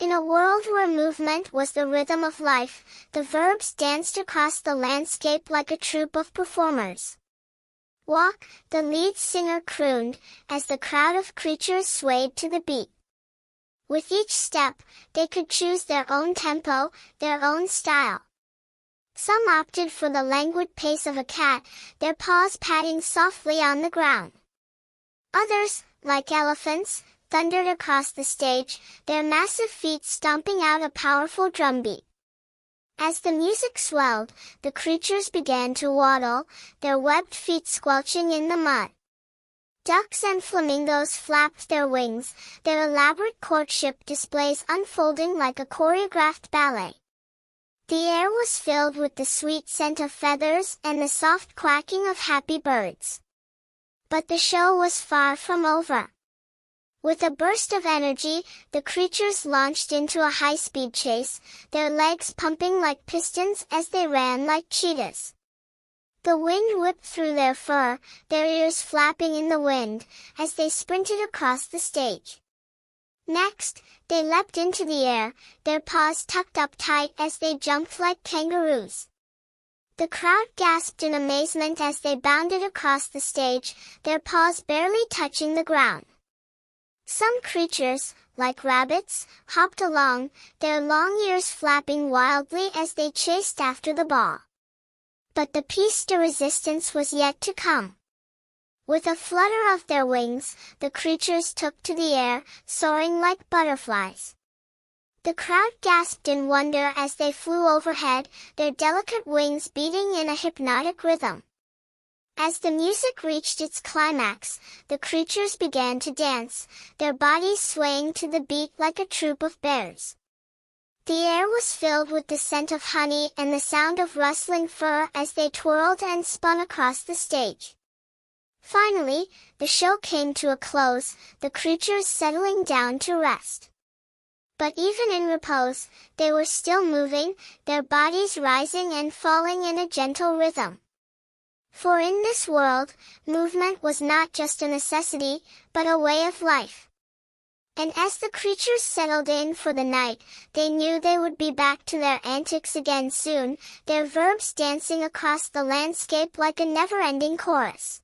In a world where movement was the rhythm of life, the verbs danced across the landscape like a troupe of performers. Walk, the lead singer crooned, as the crowd of creatures swayed to the beat. With each step, they could choose their own tempo, their own style. Some opted for the languid pace of a cat, their paws patting softly on the ground. Others, like elephants, thundered across the stage, their massive feet stomping out a powerful drumbeat. As the music swelled, the creatures began to waddle, their webbed feet squelching in the mud. Ducks and flamingos flapped their wings, their elaborate courtship displays unfolding like a choreographed ballet. The air was filled with the sweet scent of feathers and the soft quacking of happy birds. But the show was far from over. With a burst of energy, the creatures launched into a high-speed chase, their legs pumping like pistons as they ran like cheetahs. The wind whipped through their fur, their ears flapping in the wind, as they sprinted across the stage. Next, they leapt into the air, their paws tucked up tight as they jumped like kangaroos. The crowd gasped in amazement as they bounded across the stage, their paws barely touching the ground. Some creatures, like rabbits, hopped along, their long ears flapping wildly as they chased after the ball. But the piece de resistance was yet to come. With a flutter of their wings, the creatures took to the air, soaring like butterflies. The crowd gasped in wonder as they flew overhead, their delicate wings beating in a hypnotic rhythm. As the music reached its climax, the creatures began to dance, their bodies swaying to the beat like a troop of bears. The air was filled with the scent of honey and the sound of rustling fur as they twirled and spun across the stage. Finally, the show came to a close, the creatures settling down to rest. But even in repose, they were still moving, their bodies rising and falling in a gentle rhythm. For in this world, movement was not just a necessity, but a way of life. And as the creatures settled in for the night, they knew they would be back to their antics again soon, their verbs dancing across the landscape like a never-ending chorus.